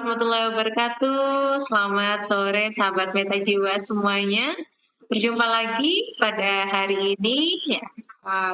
warahmatullahi wabarakatuh. Selamat sore sahabat Meta Jiwa semuanya. Berjumpa lagi pada hari ini ya,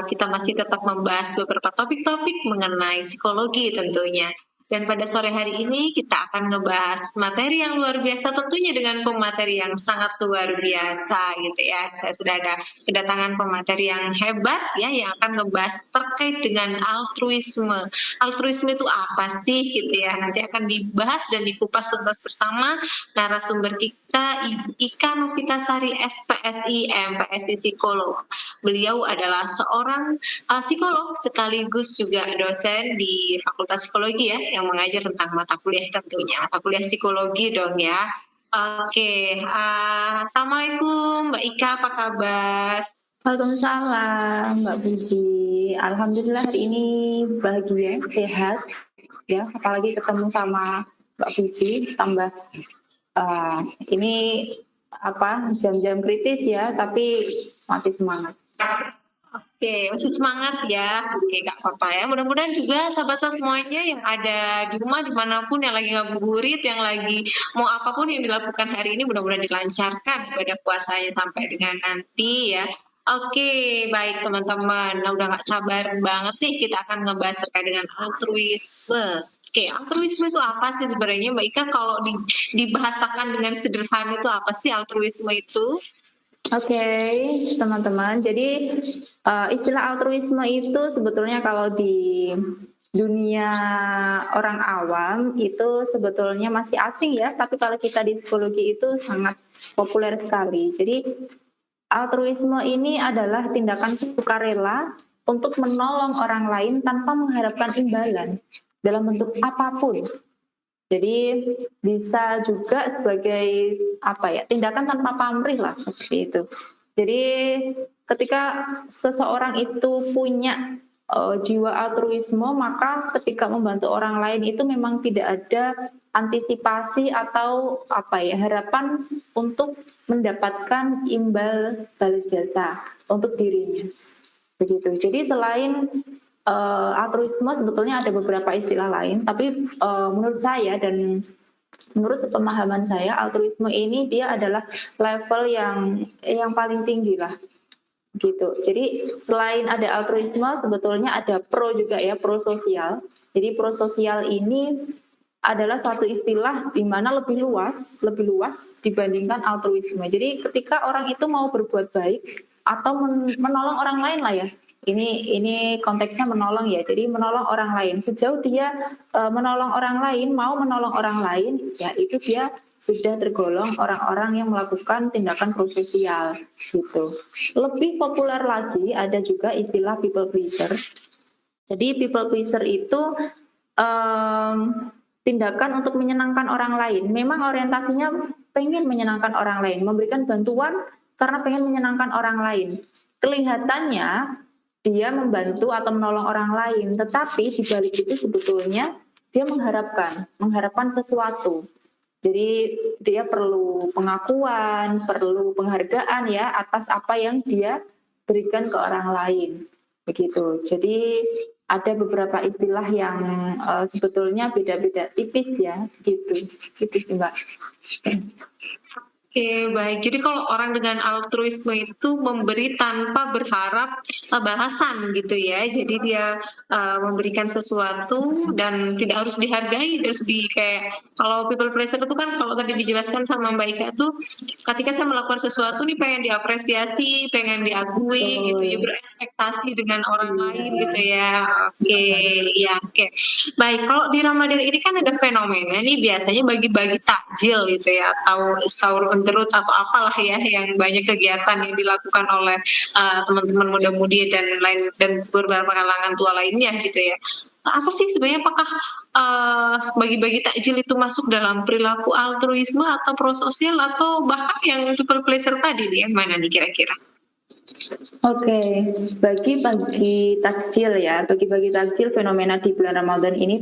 kita masih tetap membahas beberapa topik-topik mengenai psikologi tentunya. Dan pada sore hari ini kita akan ngebahas materi yang luar biasa tentunya dengan pemateri yang sangat luar biasa gitu ya. Saya sudah ada kedatangan pemateri yang hebat ya yang akan ngebahas terkait dengan altruisme. Altruisme itu apa sih gitu ya? Nanti akan dibahas dan dikupas tuntas bersama narasumber kita Ibu Ika Novitasari SPSI MPSI Psikolog. Beliau adalah seorang psikolog sekaligus juga dosen di Fakultas Psikologi ya yang mengajar tentang mata kuliah tentunya mata kuliah psikologi dong ya. Oke, assalamualaikum Mbak Ika, apa kabar? Waalaikumsalam Mbak Puji. Alhamdulillah hari ini bahagia, sehat, ya. Apalagi ketemu sama Mbak Puji, tambah ini jam-jam kritis ya, tapi masih semangat. Oke, masih semangat ya. Oke, gak apa-apa ya. Mudah-mudahan juga sahabat-sahabat semuanya yang ada di rumah dimanapun yang lagi ngabuburit, yang lagi mau apapun yang dilakukan hari ini mudah-mudahan dilancarkan ibadah puasanya sampai dengan nanti ya. Oke, baik teman-teman. Nah, udah gak sabar banget nih kita akan ngebahas terkait dengan altruisme. Oke, altruisme itu apa sih sebenarnya Mbak Ika? Kalau dibahasakan dengan sederhana itu apa sih altruisme itu? Oke, teman-teman. Jadi istilah altruisme itu sebetulnya kalau di dunia orang awam itu sebetulnya masih asing ya, tapi kalau kita di psikologi itu sangat populer sekali. Jadi altruisme ini adalah tindakan sukarela untuk menolong orang lain tanpa mengharapkan imbalan dalam bentuk apapun. Jadi bisa juga sebagai tindakan tanpa pamrih lah seperti itu. Jadi ketika seseorang itu punya jiwa altruisme, maka ketika membantu orang lain itu memang tidak ada antisipasi atau harapan untuk mendapatkan imbal balas jasa untuk dirinya. Begitu. Jadi selain altruisme sebetulnya ada beberapa istilah lain, tapi menurut saya dan menurut pemahaman saya altruisme ini dia adalah level yang paling tinggi lah gitu. Jadi selain ada altruisme sebetulnya ada pro juga ya, pro sosial. Jadi pro sosial ini adalah suatu istilah di mana lebih luas dibandingkan altruisme. Jadi ketika orang itu mau berbuat baik atau menolong orang lain lah ya. Ini konteksnya menolong ya. Jadi menolong orang lain. Sejauh dia menolong orang lain, mau menolong orang lain, ya itu dia sudah tergolong orang-orang yang melakukan tindakan prososial gitu. Lebih populer lagi ada juga istilah people pleaser. Jadi people pleaser itu tindakan untuk menyenangkan orang lain. Memang orientasinya pengen menyenangkan orang lain, memberikan bantuan karena pengen menyenangkan orang lain. Kelihatannya dia membantu atau menolong orang lain, tetapi di balik itu sebetulnya dia mengharapkan sesuatu. Jadi dia perlu pengakuan, perlu penghargaan ya atas apa yang dia berikan ke orang lain. Begitu. Jadi ada beberapa istilah yang sebetulnya beda-beda tipis ya, gitu. Tipis Mbak. Oke, baik. Jadi kalau orang dengan altruisme itu memberi tanpa berharap balasan gitu ya. Jadi dia memberikan sesuatu dan tidak harus dihargai, terus kayak kalau people pleaser itu kan kalau tadi dijelaskan sama Mbak Ika tuh ketika saya melakukan sesuatu nih pengen diapresiasi, pengen diakui gitu ya, berekspektasi dengan orang lain gitu ya. Oke, ya oke. Baik, kalau di Ramadan ini kan ada fenomena nih biasanya bagi-bagi takjil gitu ya atau sahur on atau apalah ya yang banyak kegiatan yang dilakukan oleh teman-teman muda-mudi dan beberapa kalangan tua lainnya gitu ya. Apa sih sebenarnya apakah bagi-bagi takjil itu masuk dalam perilaku altruisme atau prososial atau bahkan yang people pleaser tadi nih yang mana nih kira-kira? Oke, bagi-bagi takjil fenomena di bulan Ramadan ini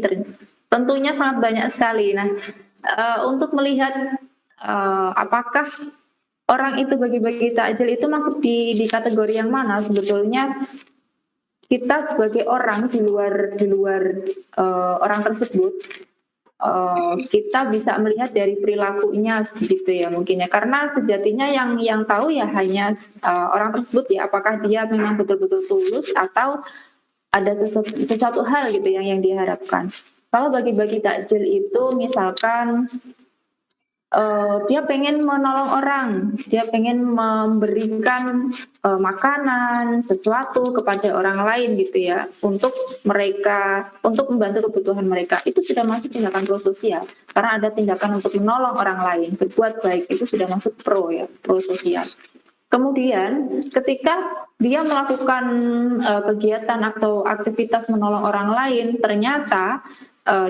tentunya sangat banyak sekali. Nah, untuk melihat apakah orang itu bagi-bagi takjil itu masuk di kategori yang mana? Sebetulnya kita sebagai orang di luar orang tersebut kita bisa melihat dari perilakunya gitu ya mungkin ya, karena sejatinya yang tahu ya hanya orang tersebut ya, apakah dia memang betul-betul tulus atau ada sesuatu hal gitu yang diharapkan. Kalau bagi-bagi takjil itu misalkan dia pengen menolong orang, dia pengen memberikan makanan, sesuatu kepada orang lain gitu ya, untuk membantu kebutuhan mereka. Itu sudah masuk tindakan prososial, karena ada tindakan untuk menolong orang lain, berbuat baik itu sudah masuk pro ya, prososial. Kemudian ketika dia melakukan kegiatan atau aktivitas menolong orang lain, ternyata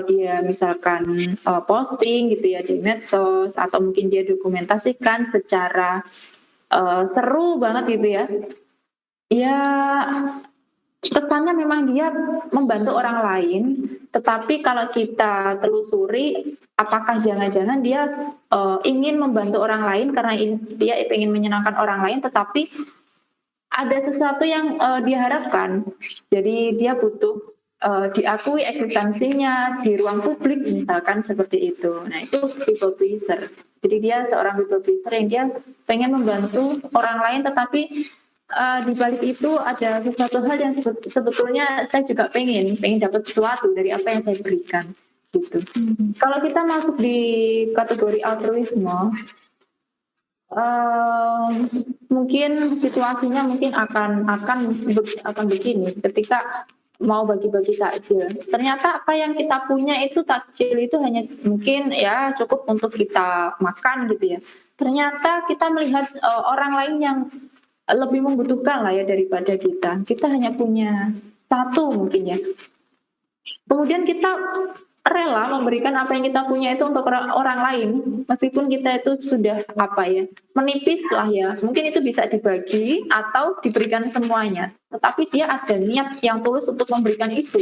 dia misalkan posting gitu ya di medsos atau mungkin dia dokumentasikan secara seru banget gitu ya. Ya kesannya memang dia membantu orang lain, tetapi kalau kita telusuri apakah jangan-jangan dia ingin membantu orang lain karena dia ingin menyenangkan orang lain, tetapi ada sesuatu yang dia harapkan. Jadi dia butuh diakui eksistensinya di ruang publik misalkan seperti itu. Nah itu people pleaser. Jadi dia seorang people pleaser yang dia pengen membantu orang lain, tetapi di balik itu ada sesuatu hal yang sebetulnya saya juga pengen dapat sesuatu dari apa yang saya berikan gitu. Kalau kita masuk di kategori altruisme, mungkin situasinya mungkin akan begini ketika mau bagi-bagi takjil. Ternyata apa yang kita punya itu takjil itu hanya mungkin ya cukup untuk kita makan gitu ya. Ternyata kita melihat orang lain yang lebih membutuhkan lah ya daripada kita. Kita hanya punya satu mungkin ya. Kemudian kita rela memberikan apa yang kita punya itu untuk orang lain, meskipun kita itu sudah apa ya, menipis lah ya. Mungkin itu bisa dibagi atau diberikan semuanya. Tetapi dia ada niat yang tulus untuk memberikan itu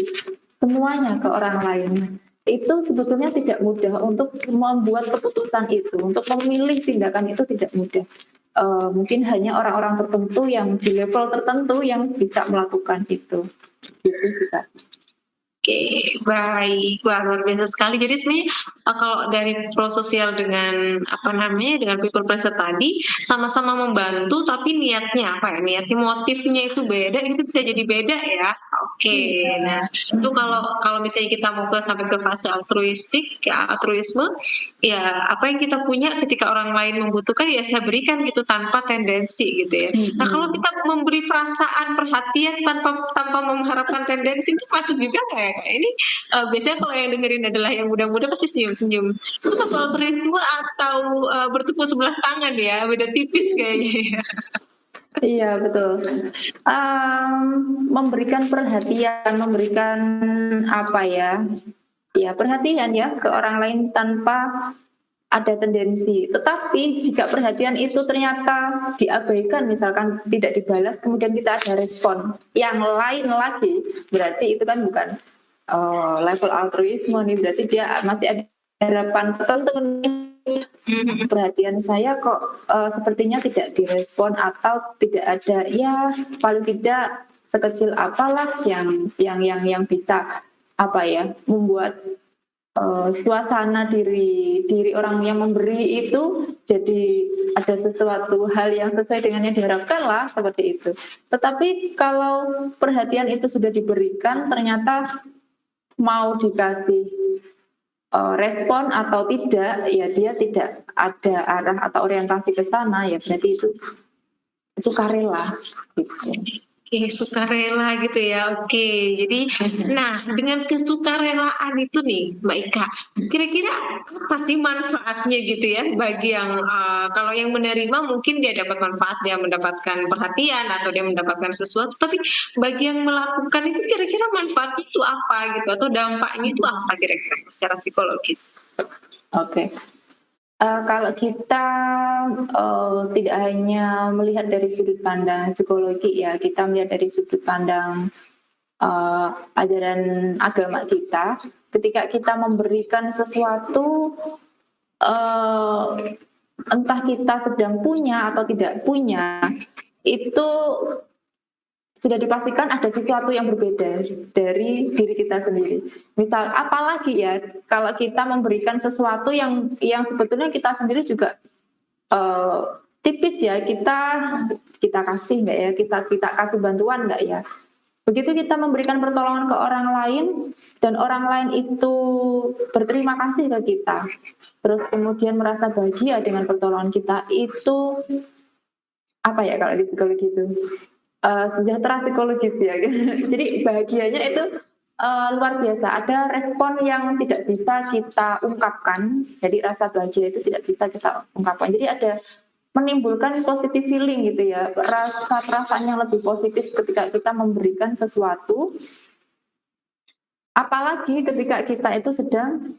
semuanya ke orang lain. Itu sebetulnya tidak mudah untuk membuat keputusan itu, untuk memilih tindakan itu tidak mudah. Mungkin hanya orang-orang tertentu yang di level tertentu yang bisa melakukan itu. Gitu sih Kak. Oke, baik. Wah, luar biasa sekali. Jadi sebenarnya kalau dari prososial dengan dengan people pleaser tadi sama-sama membantu, tapi niatnya apa ya? Niatnya, motifnya itu beda, itu bisa jadi beda ya. Oke. Nah, itu kalau misalnya kita mau sampai ke fase altruistik, ya altruisme, ya apa yang kita punya ketika orang lain membutuhkan ya saya berikan gitu tanpa tendensi gitu ya. Nah, kalau kita memberi perasaan, perhatian tanpa mengharapkan tendensi itu masuk juga nggak ya? Ini biasanya kalau yang dengerin adalah yang muda-muda pasti senyum-senyum. Itu pas altruisme atau bertepuk sebelah tangan ya, beda tipis kayaknya ya. Iya betul. Memberikan perhatian, memberikan apa ya? Ya perhatian ya ke orang lain tanpa ada tendensi. Tetapi jika perhatian itu ternyata diabaikan, misalkan tidak dibalas, kemudian kita ada respon yang lain lagi, berarti itu kan bukan level altruisme nih, berarti dia masih ada harapan tertentu nih. Perhatian saya kok sepertinya tidak direspon atau tidak ada ya paling tidak sekecil apalah yang bisa apa ya membuat suasana diri orang yang memberi itu jadi ada sesuatu hal yang sesuai dengan yang diharapkan lah seperti itu. Tetapi kalau perhatian itu sudah diberikan ternyata mau dikasih respon atau tidak, ya dia tidak ada arah atau orientasi ke sana, ya berarti itu sukarela gitu. Oke, sukarela gitu ya. Oke, jadi nah dengan kesukarelaan itu nih Mbak Ika, kira-kira apa sih manfaatnya gitu ya bagi yang kalau yang menerima mungkin dia dapat manfaat, dia mendapatkan perhatian atau dia mendapatkan sesuatu, tapi bagi yang melakukan itu kira-kira manfaatnya itu apa gitu atau dampaknya itu apa kira-kira secara psikologis? Oke. Kalau kita tidak hanya melihat dari sudut pandang psikologi ya, kita melihat dari sudut pandang ajaran agama kita. Ketika kita memberikan sesuatu, entah kita sedang punya atau tidak punya, itu sudah dipastikan ada sesuatu yang berbeda dari diri kita sendiri. Misal apalagi ya kalau kita memberikan sesuatu yang sebetulnya kita sendiri juga Eee, tipis ya, kita kasih nggak ya, kita kita kasih bantuan nggak ya. Begitu kita memberikan pertolongan ke orang lain dan orang lain itu berterima kasih ke kita, terus kemudian merasa bahagia dengan pertolongan kita, itu apa ya kalau di psikologi itu, sejahtera psikologis ya. Jadi bahagianya itu, luar biasa, ada respon yang tidak bisa kita ungkapkan, jadi rasa bahagia itu tidak bisa kita ungkapkan. Jadi ada menimbulkan positive feeling gitu ya, rasa perasaan yang lebih positif ketika kita memberikan sesuatu, apalagi ketika kita itu sedang,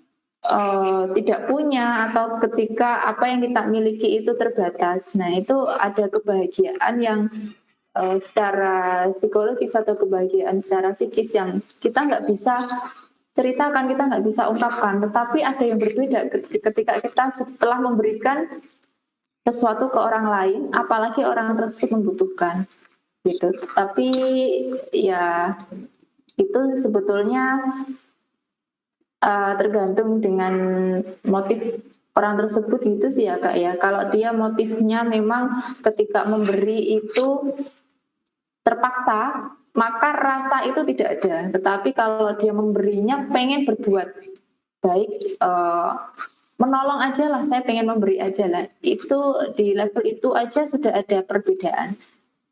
tidak punya atau ketika apa yang kita miliki itu terbatas. Nah itu ada kebahagiaan yang, secara psikologis atau kebahagiaan secara psikis yang kita nggak bisa ceritakan, kita nggak bisa ungkapkan, tetapi ada yang berbeda ketika kita setelah memberikan sesuatu ke orang lain, apalagi orang tersebut membutuhkan, gitu. Tapi ya itu sebetulnya, tergantung dengan motif orang tersebut gitu sih ya, Kak, ya. Kalau dia motifnya memang ketika memberi itu terpaksa, maka rasa itu tidak ada. Tetapi kalau dia memberinya pengen berbuat baik, menolong aja lah, saya pengen memberi aja lah. Itu di level itu aja sudah ada perbedaan.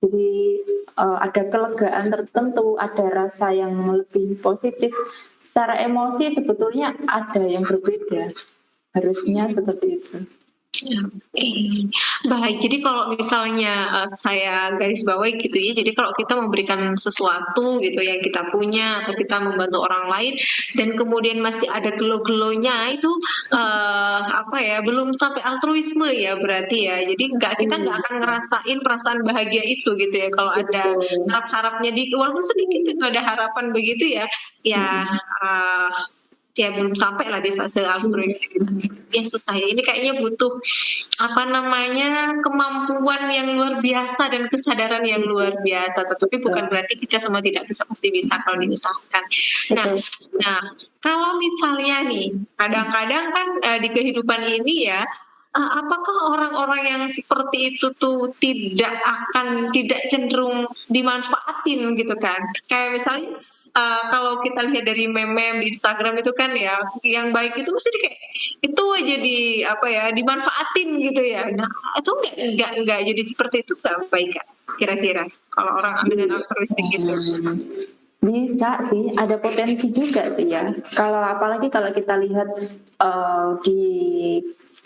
Jadi, ada kelegaan tertentu, ada rasa yang lebih positif. Secara emosi sebetulnya ada yang berbeda, harusnya seperti itu. Oke, baik. Jadi kalau misalnya, saya garis bawahi gitu ya, jadi kalau kita memberikan sesuatu gitu yang kita punya atau kita membantu orang lain dan kemudian masih ada gelo-gelonya itu, apa ya, belum sampai altruisme ya berarti ya. Jadi kita nggak akan Iya, ngerasain perasaan bahagia itu gitu ya, kalau ada betul. harap-harapnya walaupun sedikit itu ada harapan begitu ya, ya, Mhm. ya belum sampai lah di fase altruistik gitu. Ya susah ya, ini kayaknya butuh apa namanya, kemampuan yang luar biasa dan kesadaran yang luar Iya, biasa, tetapi bukan betul. berarti kita semua tidak bisa, pasti bisa kalau diusahakan. Nah Betul. nah, kalau misalnya nih, kadang-kadang kan, di kehidupan ini ya, apakah orang-orang yang seperti itu tuh tidak cenderung dimanfaatin gitu kan? Kayak misalnya, kalau kita lihat dari meme-meme di Instagram itu kan ya, yang baik itu mesti kayak itu aja apa ya, dimanfaatin gitu ya. Nah, itu nggak jadi seperti itu nggak baik, Kak, kira-kira kalau orang dengan altruistik itu? Bisa sih, ada potensi juga sih ya. Kalau apalagi kalau kita lihat, di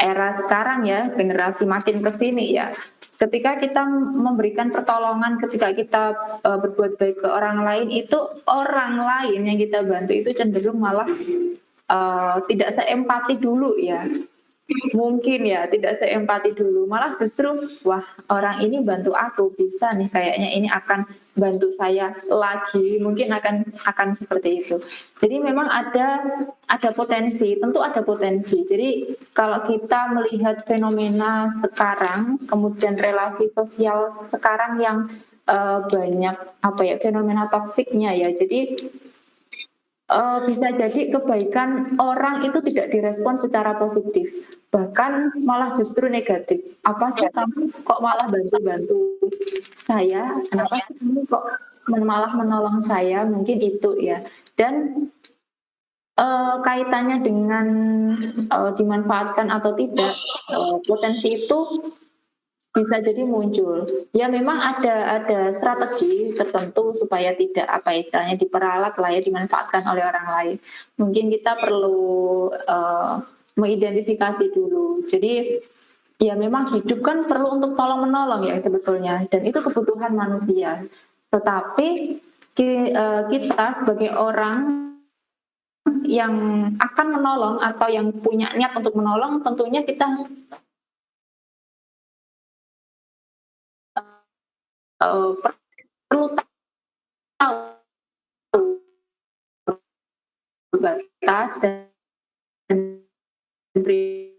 era sekarang ya, generasi makin ke sini ya, ketika kita memberikan pertolongan, ketika kita, berbuat baik ke orang lain, itu orang lain yang kita bantu itu cenderung malah, tidak seempati dulu ya. Mungkin ya, tidak seempati dulu, malah justru, "Wah, orang ini bantu aku, bisa nih kayaknya ini akan bantu saya lagi," mungkin akan seperti itu. Jadi memang ada potensi, tentu ada potensi. Jadi kalau kita melihat fenomena sekarang, kemudian relasi sosial sekarang yang, banyak apa ya, fenomena toksiknya ya. Jadi bisa jadi kebaikan orang itu tidak direspon secara positif, bahkan malah justru negatif. "Apa sih kamu kok malah bantu-bantu saya? Kenapa sih kamu kok malah menolong saya?" Mungkin itu ya. Dan, kaitannya dengan, dimanfaatkan atau tidak, potensi itu bisa jadi muncul. Ya memang ada strategi tertentu supaya tidak, apa ya, istilahnya diperalat lah ya, dimanfaatkan oleh orang lain. Mungkin kita perlu, mengidentifikasi dulu. Jadi, ya memang hidup kan perlu untuk tolong-menolong ya sebetulnya, dan itu kebutuhan manusia. Tetapi kita sebagai orang yang akan menolong atau yang punya niat untuk menolong, tentunya kita, perlu tahu batas dan beri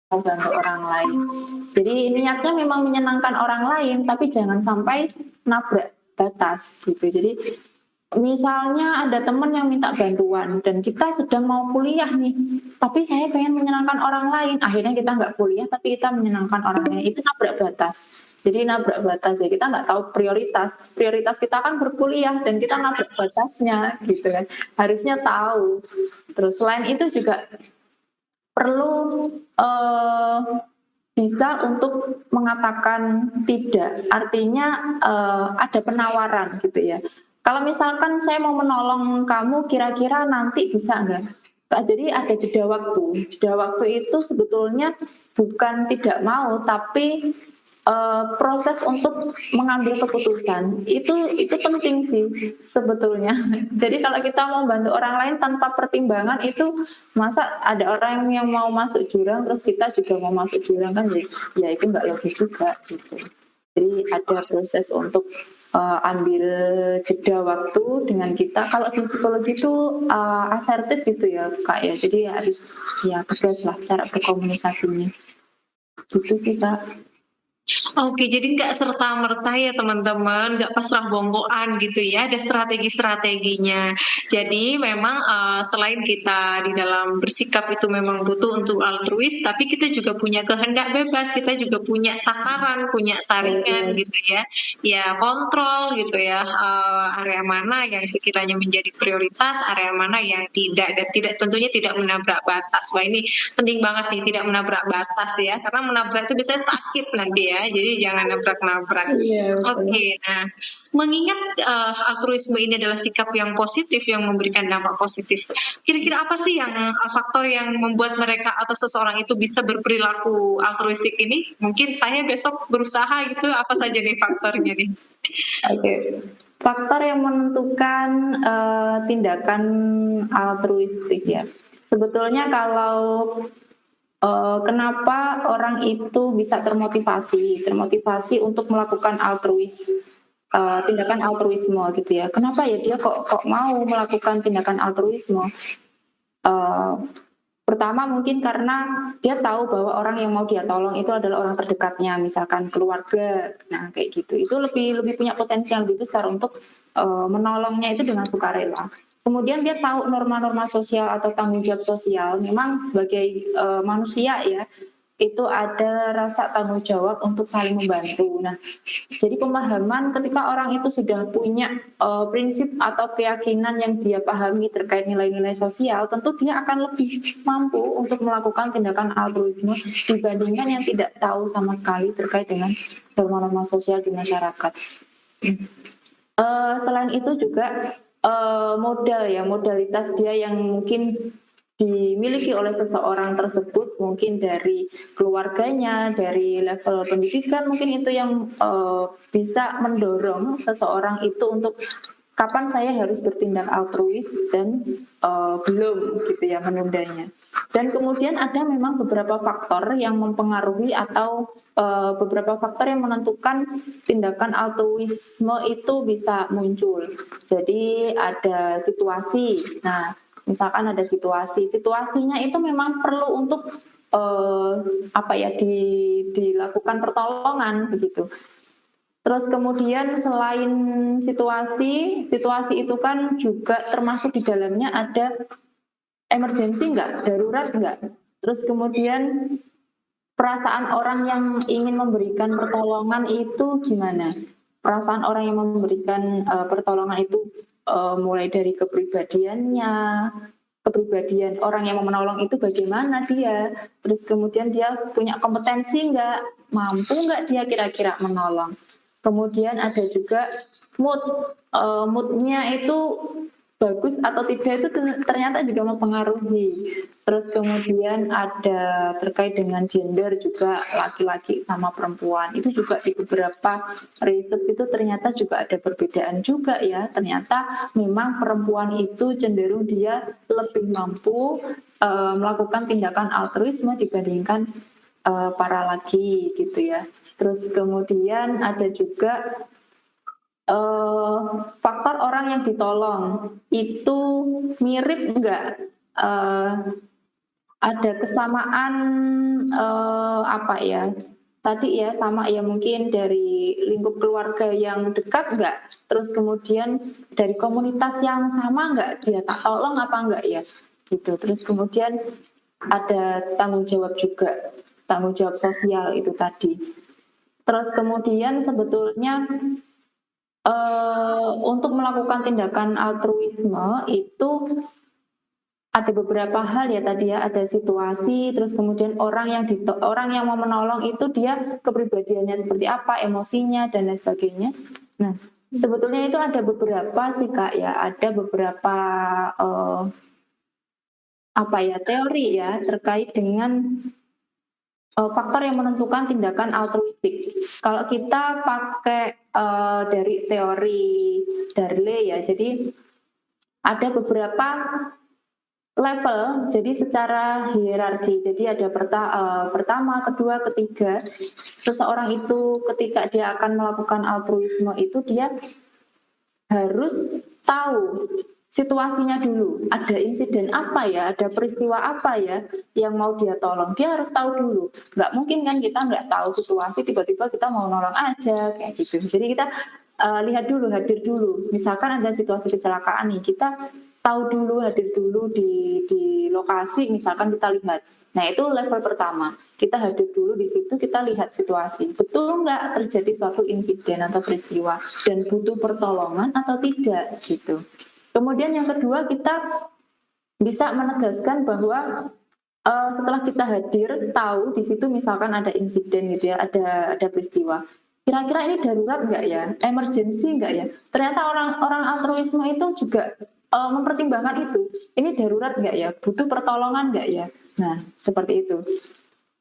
mau bantu orang lain. Jadi niatnya memang menyenangkan orang lain, tapi jangan sampai nabrak batas gitu. Jadi misalnya ada teman yang minta bantuan dan kita sedang mau kuliah nih, tapi saya pengen menyenangkan orang lain, akhirnya kita nggak kuliah tapi kita menyenangkan orang lain, itu nabrak batas. Jadi nabrak batas ya, kita nggak tahu prioritas. Prioritas kita kan berkuliah dan kita nabrak batasnya gitu kan. Harusnya tahu. Terus selain itu juga perlu bisa untuk mengatakan tidak, artinya ada penawaran gitu ya. Kalau misalkan saya mau menolong kamu, kira-kira nanti bisa nggak? Jadi ada jeda waktu. Jeda waktu itu sebetulnya bukan tidak mau, tapi proses untuk mengambil keputusan itu penting sih sebetulnya. Jadi kalau kita mau bantu orang lain tanpa pertimbangan itu masa ada orang yang mau masuk jurang terus kita juga mau masuk jurang kan ya itu nggak logis juga gitu. Jadi ada proses untuk ambil jeda waktu dengan kita. Kalau di psikologi itu asertif gitu ya Kak ya. Jadi harus ya tegas lah cara berkomunikasinya. Gitu sih Kak. Oke, jadi nggak serta-merta ya teman-teman, nggak pasrah bongkoan gitu ya, ada strategi-strateginya. Jadi memang selain kita di dalam bersikap itu memang butuh untuk altruis, tapi kita juga punya kehendak bebas, kita juga punya takaran, punya saringan gitu ya. Ya kontrol gitu ya, area mana yang sekiranya menjadi prioritas, area mana yang tidak, dan tentunya tidak menabrak batas. Wah ini penting banget nih, tidak menabrak batas ya, karena menabrak itu biasanya sakit nanti ya, jadi jangan nabrak-nabrak. Iya betul. Oke, nah mengingat altruisme ini adalah sikap yang positif yang memberikan dampak positif. Kira-kira apa sih yang faktor yang membuat mereka atau seseorang itu bisa berperilaku altruistik ini? Mungkin saya besok berusaha gitu, apa saja nih faktornya nih? Oke. Faktor yang menentukan tindakan altruistik ya. Sebetulnya kalau kenapa orang itu bisa termotivasi untuk melakukan tindakan altruisme gitu ya. Kenapa ya dia kok mau melakukan tindakan altruisme? Eee, Pertama mungkin karena dia tahu bahwa orang yang mau dia tolong itu adalah orang terdekatnya, misalkan keluarga, nah kayak gitu. Itu lebih lebih punya potensi yang lebih besar untuk, menolongnya itu dengan sukarela. Kemudian dia tahu norma-norma sosial atau tanggung jawab sosial, memang sebagai, manusia ya, itu ada rasa tanggung jawab untuk saling membantu. Nah, jadi pemahaman ketika orang itu sudah punya prinsip atau keyakinan yang dia pahami terkait nilai-nilai sosial, tentu dia akan lebih mampu untuk melakukan tindakan altruisme dibandingkan yang tidak tahu sama sekali terkait dengan norma-norma sosial di masyarakat. Selain itu juga modal ya, modalitas dia yang mungkin dimiliki oleh seseorang tersebut, mungkin dari keluarganya, dari level pendidikan, mungkin itu yang bisa mendorong seseorang itu untuk kapan saya harus bertindak altruis dan belum gitu ya menundanya. Dan kemudian ada memang beberapa faktor yang mempengaruhi atau beberapa faktor yang menentukan tindakan altruisme itu bisa muncul. Jadi ada situasi. Nah, misalkan ada situasinya itu memang perlu untuk apa ya dilakukan pertolongan begitu. Terus kemudian selain situasi itu kan juga termasuk di dalamnya ada emergensi enggak, darurat enggak. Terus kemudian perasaan orang yang ingin memberikan pertolongan itu gimana? Perasaan orang yang memberikan pertolongan itu mulai dari kepribadiannya, kepribadian orang yang mau menolong itu bagaimana dia, terus kemudian dia punya kompetensi enggak, mampu enggak dia kira-kira menolong. Kemudian ada juga mood, mood-nya itu bagus atau tidak itu ternyata juga mempengaruhi. Terus kemudian ada terkait dengan gender juga laki-laki sama perempuan. Itu juga di beberapa riset itu ternyata juga ada perbedaan juga ya. Ternyata memang perempuan itu cenderung dia lebih mampu melakukan tindakan altruisme dibandingkan para laki gitu ya. Terus kemudian ada juga faktor orang yang ditolong itu mirip enggak ada kesamaan, apa ya, tadi ya sama ya mungkin dari lingkup keluarga yang dekat nggak, terus kemudian dari komunitas yang sama nggak dia tak tolong apa enggak ya, gitu. Terus kemudian ada tanggung jawab juga, tanggung jawab sosial itu tadi. Terus kemudian sebetulnya, untuk melakukan tindakan altruisme itu ada beberapa hal ya tadi ya, ada situasi, terus kemudian orang yang mau menolong itu dia kepribadiannya seperti apa, emosinya dan lain sebagainya. Nah, sebetulnya itu ada beberapa sih Kak ya, ada beberapa, eee, apa ya, teori ya terkait dengan, faktor yang menentukan tindakan altruistik. Kalau kita pakai, dari teori Darley ya, jadi ada beberapa level, jadi secara hierarki. Jadi ada pertama, kedua, ketiga. Seseorang itu ketika dia akan melakukan altruisme itu dia harus tahu situasinya dulu. Ada insiden apa ya, ada peristiwa apa ya yang mau dia tolong. Dia harus tahu dulu. Nggak mungkin kan kita nggak tahu situasi tiba-tiba kita mau nolong aja kayak gitu. Jadi kita lihat dulu, hadir dulu. Misalkan ada situasi kecelakaan nih, kita tahu dulu, hadir dulu di lokasi. Misalkan kita lihat. Nah itu level pertama. Kita hadir dulu di situ, kita lihat situasi. Betul nggak terjadi suatu insiden atau peristiwa dan butuh pertolongan atau tidak gitu. Kemudian yang kedua kita bisa menegaskan bahwa setelah kita hadir tahu di situ misalkan ada insiden gitu ya, ada peristiwa. Kira-kira ini darurat nggak ya, emergency nggak ya? Ternyata orang-orang altruisme itu juga mempertimbangkan itu. Ini darurat nggak ya, butuh pertolongan nggak ya? Nah seperti itu.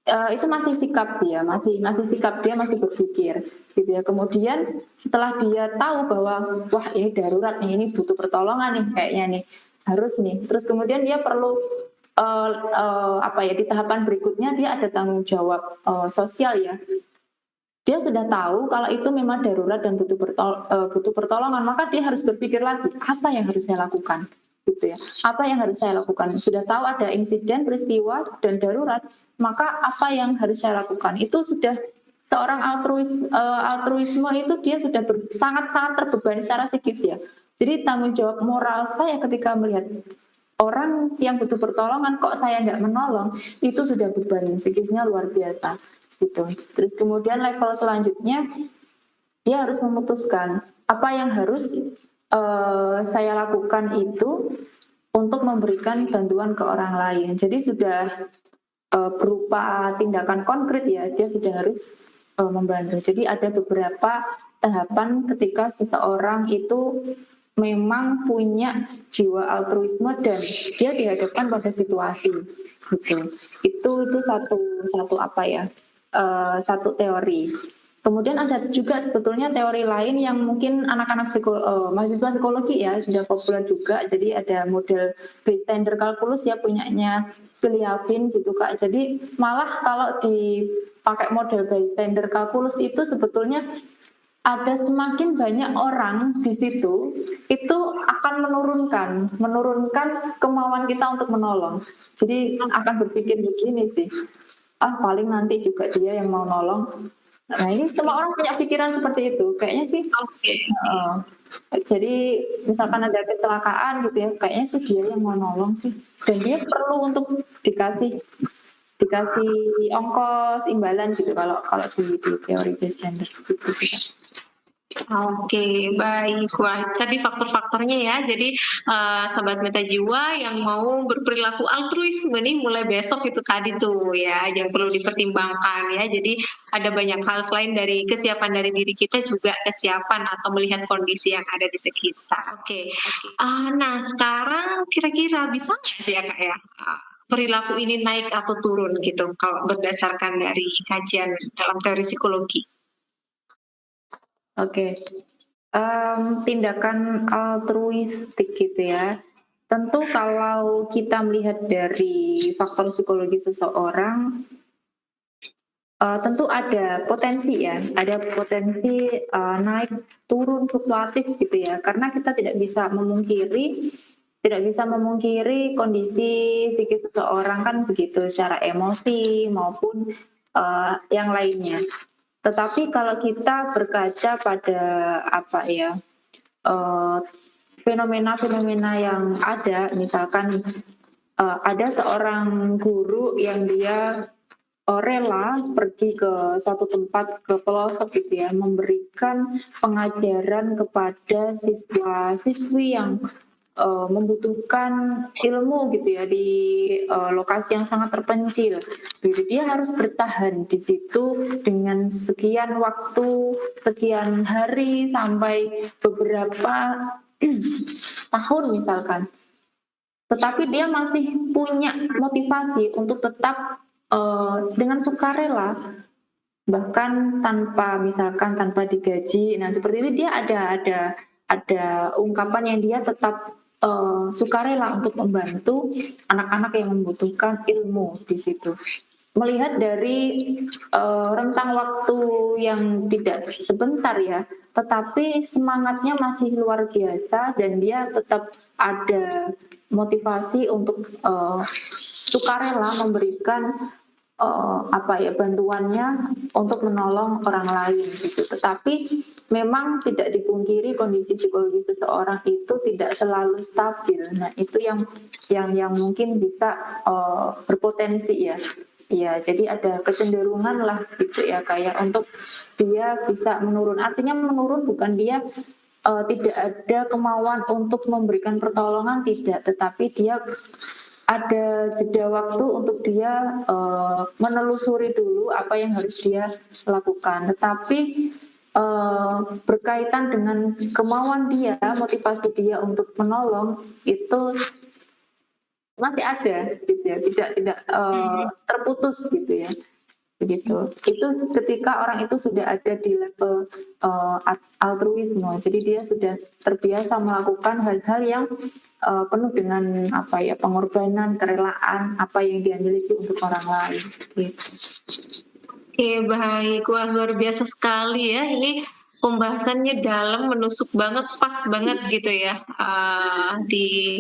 Itu masih sikap sih ya, masih sikap dia masih berpikir gitu ya. Kemudian setelah dia tahu bahwa wah ini darurat nih, ini butuh pertolongan nih kayaknya nih, harus nih. Terus kemudian dia perlu apa ya di tahapan berikutnya dia ada tanggung jawab sosial ya. Dia sudah tahu kalau itu memang darurat dan butuh pertolongan, maka dia harus berpikir lagi apa yang harus saya lakukan gitu ya. Apa yang harus saya lakukan? Sudah tahu ada insiden, peristiwa dan darurat, maka apa yang harus saya lakukan? Itu sudah seorang altruisme itu dia sudah sangat-sangat terbebani secara psikis ya. Jadi tanggung jawab moral saya ketika melihat orang yang butuh pertolongan kok saya tidak menolong, itu sudah beban psikisnya luar biasa gitu. Terus kemudian level selanjutnya dia harus memutuskan apa yang harus saya lakukan itu untuk memberikan bantuan ke orang lain. Jadi sudah berupa tindakan konkret ya, dia sudah harus membantu. Jadi ada beberapa tahapan ketika seseorang itu memang punya jiwa altruisme dan dia dihadapkan pada situasi gitu. Itu satu apa ya? Satu teori. Kemudian ada juga sebetulnya teori lain yang mungkin anak-anak mahasiswa psikologi ya sudah populer juga. Jadi ada model bystander calculus ya punyanya Giliavin gitu Kak. Jadi malah kalau dipakai model bystander calculus itu sebetulnya ada semakin banyak orang di situ itu akan menurunkan kemauan kita untuk menolong. Jadi akan berpikir begini sih, ah paling nanti juga dia yang mau nolong. Nah ini semua orang punya pikiran seperti itu. Kayaknya sih, Oke. jadi misalkan ada kecelakaan gitu ya, kayaknya sih dia yang mau nolong sih. Dan dia perlu untuk dikasih dikasih ongkos imbalan gitu kalau kalau di teori bystander gitu sih Kak. Oke, baik. Wah, tadi faktor-faktornya ya. Jadi, sahabat Meta Jiwa yang mau berperilaku altruisme nih mulai besok itu tadi tuh ya, yang perlu dipertimbangkan ya. Jadi ada banyak hal selain dari kesiapan dari diri kita juga kesiapan atau melihat kondisi yang ada di sekitar. Oke. Nah sekarang kira-kira bisa nggak sih ya Kak ya, perilaku ini naik atau turun gitu kalau berdasarkan dari kajian dalam teori psikologi? Oke, tindakan altruistik gitu ya. Tentu kalau kita melihat dari faktor psikologi seseorang, tentu ada potensi ya, ada potensi naik turun fluktuatif gitu ya. Karena kita tidak bisa memungkiri tidak bisa memungkiri kondisi psikis seseorang kan begitu, secara emosi maupun, yang lainnya. Tetapi kalau kita berkaca pada apa ya, eee, fenomena-fenomena yang ada, misalkan, ada seorang guru yang dia rela pergi ke suatu tempat, ke pelosok gitu ya, memberikan pengajaran kepada siswa-siswi yang, membutuhkan ilmu gitu ya di, lokasi yang sangat terpencil. Jadi dia harus bertahan di situ dengan sekian waktu, sekian hari, sampai beberapa tahun misalkan. Tetapi dia masih punya motivasi untuk tetap, dengan sukarela, bahkan tanpa misalkan tanpa digaji. Nah, seperti itu dia ada ungkapan yang dia tetap, sukarela untuk membantu anak-anak yang membutuhkan ilmu di situ. Melihat dari, rentang waktu yang tidak sebentar ya, tetapi semangatnya masih luar biasa dan dia tetap ada motivasi untuk, sukarela memberikan, apa ya, bantuannya untuk menolong orang lain gitu. Tetapi memang tidak dipungkiri kondisi psikologi seseorang itu tidak selalu stabil. Nah, itu yang mungkin bisa, berpotensi ya. Iya, jadi ada kecenderungan lah gitu ya, kayak untuk dia bisa menurun. Artinya menurun bukan dia, tidak ada kemauan untuk memberikan pertolongan, tidak, tetapi dia ada jeda waktu untuk dia, menelusuri dulu apa yang harus dia lakukan. Tetapi, berkaitan dengan kemauan dia, motivasi dia untuk menolong, itu masih ada gitu ya, tidak, Mhm. terputus gitu ya, begitu. Itu ketika orang itu sudah ada di level, altruisme. Jadi dia sudah terbiasa melakukan hal-hal yang, penuh dengan apa ya, pengorbanan, kerelaan, apa yang dia miliki untuk orang lain, gitu. Oke, baik. Wah, luar biasa sekali ya. Ini pembahasannya dalam, menusuk banget, pas banget gitu ya, di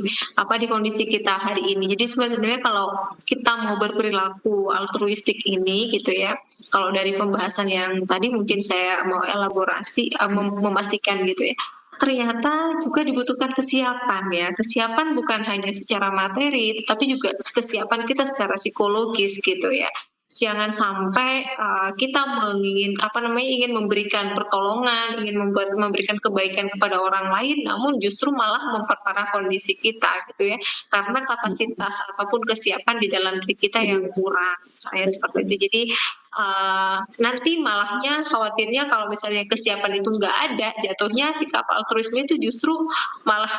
di kondisi kita hari ini. Jadi sebenarnya kalau kita mau berperilaku altruistik ini gitu ya, kalau dari pembahasan yang tadi mungkin saya mau elaborasi, memastikan gitu ya, ternyata juga dibutuhkan kesiapan ya. Kesiapan bukan hanya secara materi, tetapi juga kesiapan kita secara psikologis gitu ya. Jangan sampai, kita ingin memberikan pertolongan, ingin memberikan kebaikan kepada orang lain, namun justru malah memperparah kondisi kita gitu ya, karena kapasitas ataupun kesiapan di dalam diri kita yang Iya, kurang, misalnya seperti betul. itu. Jadi, nanti malahnya khawatirnya kalau misalnya kesiapan itu nggak ada, jatuhnya sikap altruisme itu justru malah,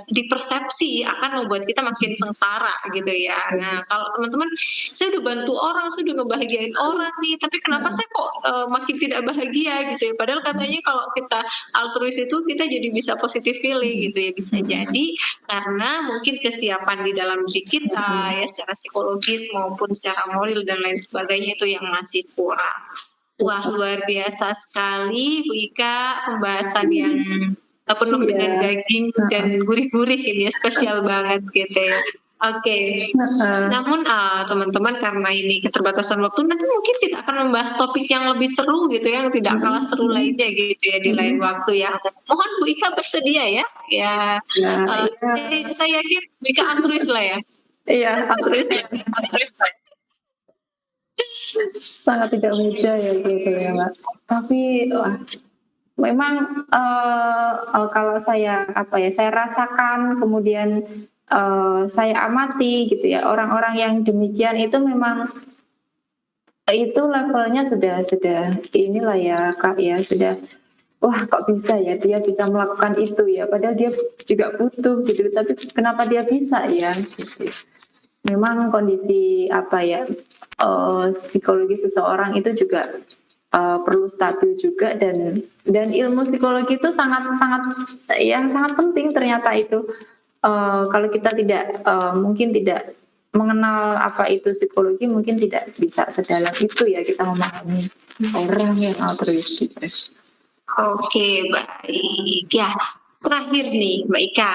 dipersepsi akan membuat kita makin sengsara gitu ya. Nah, kalau teman-teman, saya udah bantu orang, saya udah ngebahagiain orang nih, tapi kenapa Heeh, saya kok, makin tidak bahagia gitu ya. Padahal katanya kalau kita altruis itu kita jadi bisa positive feeling mhm, gitu ya. Bisa mhm, jadi karena mungkin kesiapan di dalam diri kita mhm, ya secara psikologis maupun secara moral dan lain sebagainya itu yang masih kurang. Wah, betul. luar biasa sekali Bu Ika, pembahasan yang, penuh Iya, dengan daging dan heeh, gurih-gurih ini ya, spesial banget gitu ya. Oke. heeh, Namun, teman-teman karena ini keterbatasan waktu, nanti mungkin kita akan membahas topik yang lebih seru gitu ya, yang tidak mhm, kalah seru mhm, lainnya gitu ya di lain mhm. waktu ya. Mohon Bu Ika bersedia ya. Ya, Iya, iya, saya yakin Bu Ika altruis lah ya? iya, altruis ya. Sangat tidak mudah ya gitu ya, Mbak. Tapi wah, memang, kalau saya apa ya, saya rasakan kemudian, saya amati gitu ya, orang-orang yang demikian itu memang itu levelnya sudah inilah ya, Kak, ya, sudah, wah kok bisa ya dia bisa melakukan itu ya, padahal dia juga butuh gitu, tapi kenapa dia bisa ya, gitu. Memang kondisi apa ya, psikologi seseorang itu juga, perlu stabil juga dan ilmu psikologi itu sangat sangat yang sangat penting ternyata itu. Kalau kita tidak, mungkin tidak mengenal apa itu psikologi, mungkin tidak bisa sedalam itu ya kita memahami orang yang altruis gitu. Oke, baik. Ya, terakhir nih Mbak Ika.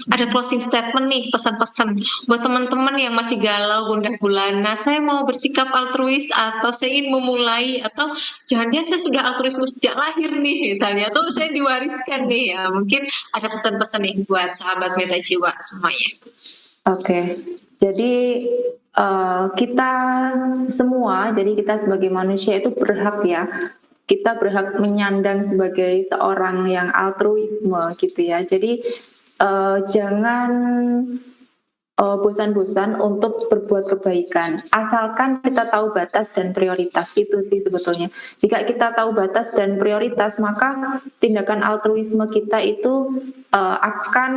ada closing statement nih, pesan-pesan buat teman-teman yang masih galau, gundah gulana, saya mau bersikap altruis atau saya ingin memulai atau jangan-jangan saya sudah altruisme sejak lahir nih misalnya, atau saya diwariskan nih ya, mungkin ada pesan-pesan nih buat sahabat Meta Jiwa semuanya. Oke, jadi kita semua, jadi kita sebagai manusia itu berhak ya, kita berhak menyandang sebagai seorang yang altruisme gitu ya. Jadi jangan bosan-bosan untuk berbuat kebaikan, asalkan kita tahu batas dan prioritas, itu sih sebetulnya. Jika kita tahu batas dan prioritas, maka tindakan altruisme kita itu akan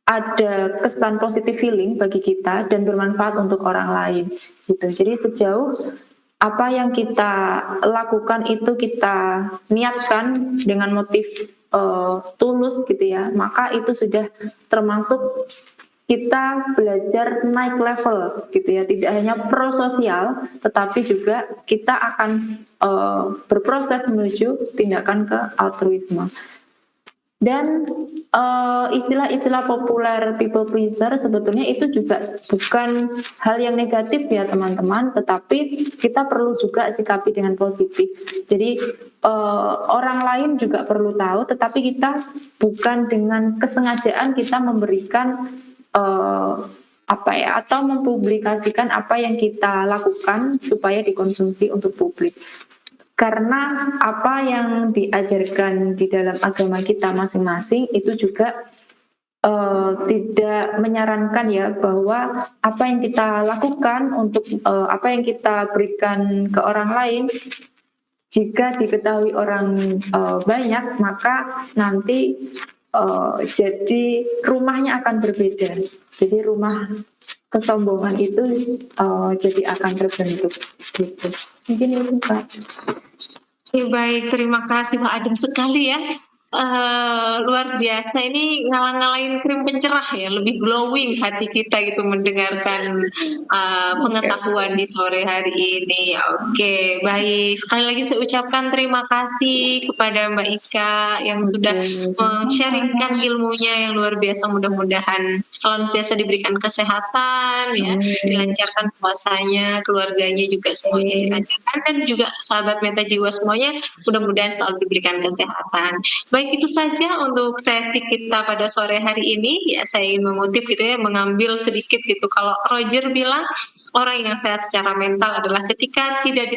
ada kesan positif feeling bagi kita dan bermanfaat untuk orang lain gitu. Jadi sejauh apa yang kita lakukan itu kita niatkan dengan motif tulus gitu ya, maka itu sudah termasuk kita belajar naik level gitu ya, tidak hanya prososial tetapi juga kita akan berproses menuju tindakan ke altruisme. Dan istilah-istilah populer people pleaser sebetulnya itu juga bukan hal yang negatif ya teman-teman, tetapi kita perlu juga sikapi dengan positif. Jadi orang lain juga perlu tahu, tetapi kita bukan dengan kesengajaan kita memberikan apa ya, atau mempublikasikan apa yang kita lakukan supaya dikonsumsi untuk publik. Karena apa yang diajarkan di dalam agama kita masing-masing itu juga tidak menyarankan ya bahwa apa yang kita lakukan untuk apa yang kita berikan ke orang lain jika diketahui orang banyak, maka nanti jadi rumahnya akan berbeda. Jadi rumah kesombongan itu jadi akan terbentuk gitu. Mungkin itu Kak. Oke, baik, terima kasih Pak Adem sekali ya. Luar biasa ini ngalah-ngalahin krim pencerah ya, lebih glowing hati kita gitu mendengarkan pengetahuan di sore hari ini. Oke, baik. Sekali lagi saya ucapkan terima kasih kepada Mbak Ika yang sudah sharingkan ilmunya yang luar biasa. Mudah-mudahan senantiasa diberikan kesehatan ya, dilancarkan puasanya, keluarganya juga semuanya dilancarkan, dan juga sahabat Meta Jiwa semuanya mudah-mudahan selalu diberikan kesehatan. Baik, itu saja untuk sesi kita pada sore hari ini. Ya, saya ingin mengutip gitu ya, mengambil sedikit gitu. Kalau Roger bilang orang yang sehat secara mental adalah ketika dia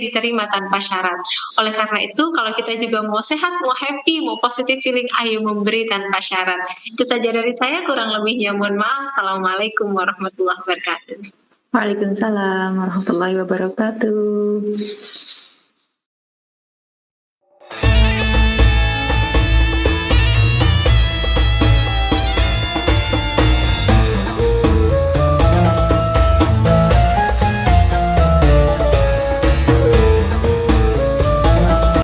diterima tanpa syarat. Oleh karena itu, kalau kita juga mau sehat, mau happy, mau positive feeling, ayo memberi tanpa syarat. Itu saja dari saya, kurang lebihnya mohon maaf. Assalamualaikum warahmatullahi wabarakatuh. Waalaikumsalam warahmatullahi wabarakatuh.